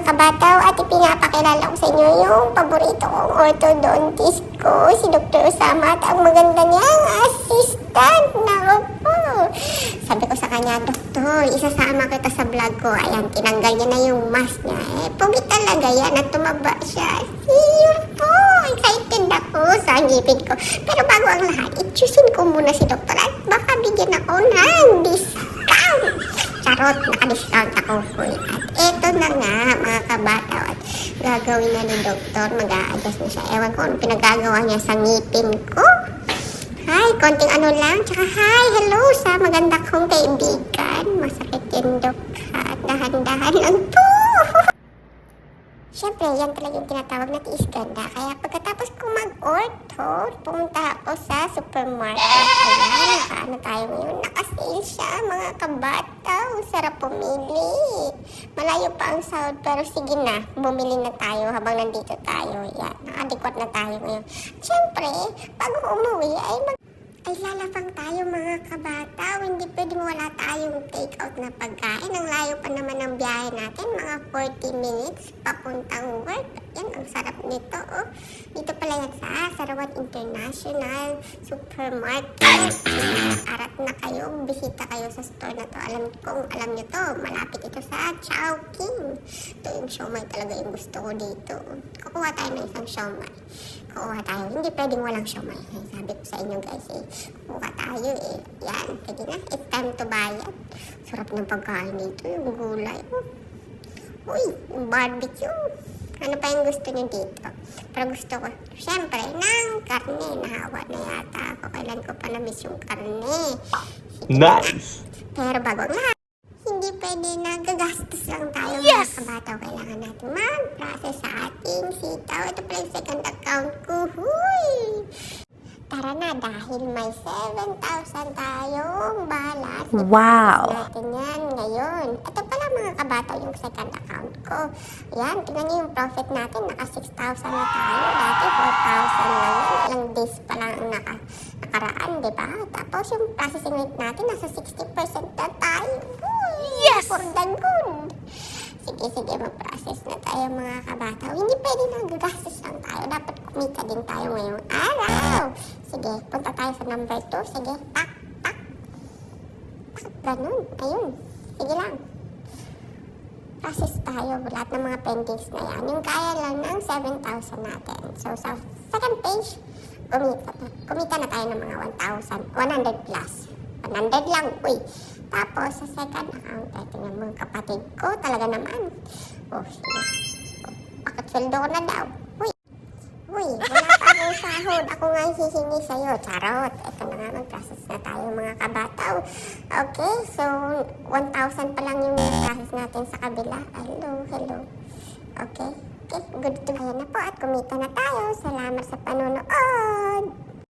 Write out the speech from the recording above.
kabataw at ipinapakilala ko sa inyo yung paborito kong orthodontist ko, si Dr. Osama, at ang maganda niyang assistant. Naku po. Sabi ko sa kanya, Doktor, isasama kita sa vlog ko. Ayan, tinanggal niya na yung mask niya. Pugi talaga yan at tumaba siya. Yun po, excited ako sa ngipin ko. Pero bago ang lahat, i-choosing ko muna si Doktor at baka bigyan ako ng discount. Charot, naka-discount ako po. At eto na nga mga kabataw, at gagawin na ni Doktor, mag-a-adjust na siya. Ewan ko anong pinagagawa niya sa ngipin ko. Hi, konting ano lang. Tsaka hi, hello sa maganda kong kaibigan. Masakit yung Dok. Dahan-dahan lang po. Siyempre, yan talaga yung tinatawag na tiis ganda. Kaya pagkatapos ko mag-ortho, pumunta ako sa supermarket. Ayan, nakaano tayo ngayon. Naka-sale siya, mga kabataw. Sarap pumili. Malayo pa ang sahod, pero sige na. Bumili na tayo habang nandito tayo. Yan, nakadikwat na tayo ngayon. Siyempre, bago umuwi ay lalapang tayo mga kabataw. Hindi pwedeng wala tayong take-out na pagkain. Ang layo pa naman ng biyahe natin. Mga 40 minutes papuntang work. Yan, ang sarap nito. Oh. Dito pala yan sa Sarawan International Supermarket. Arat na kayo. Bisita kayo sa store na to. Alam nyo to. Malapit ito sa Chowking. Ito yung siomay talaga yung gusto ko dito. Kukuha tayo ng isang siomay. Kukuha tayo. Hindi pwedeng walang siomay. Sabi ko sa inyo guys kukuha tayo Yan. Pwede na. It's time to bayad. Sarap ng pagkain dito. Yung gulay. Uy, yung barbecue. Ano pa yung gusto nyo dito? Pero gusto ko, syempre, ng karne. Nahawa na yata ako. Kailan ko pa na-miss yung karne. Nice! Pero bago ang lahat, hindi pwede na gagastos lang tayo mga kabataw. Kailangan natin mag-process sa ating sitaw. Ito pala yung second account ko. Huy! Tara na, dahil may 7,000 tayong balance. Wow! Natin yan ngayon. Ito pala mga kabataw yung second account ko. Yan, tingnan niyo yung profit natin. Naka 6,000 na tayo. Dati 4,000 lang yan. Ilang days pa lang ang nakaraan, diba? Tapos yung processing rate natin, nasa 60% na tayo. Yes! For the good! Sige, mag-process na tayo mga kabataw. Hindi pwede na gagastos lang tayo. Dapat kumita din tayo ngayong araw. Sige, punta tayo sa number 2. Sige, tak. Ganun, ayun. Sige lang. Process tayo. Lahat ng mga pendings na yan. Yung kaya lang ng 7,000 natin. So, sa second page, kumita na tayo ng mga 100 plus. 100 lang, uy. Tapos, sa second account, ito yung mga kapatid ko, talaga naman. Sige. Bakit sweldo ko na daw? Uy, wala pa akong sahod. Ako nga hihingi sa'yo. Charot. Ito na nga, mag-process na tayo mga kabataw. Okay, so, 1,000 pa lang yung process natin sa kabila. Hello. Okay, good to go. Ayan na po at kumita na tayo. Salamat sa panonood.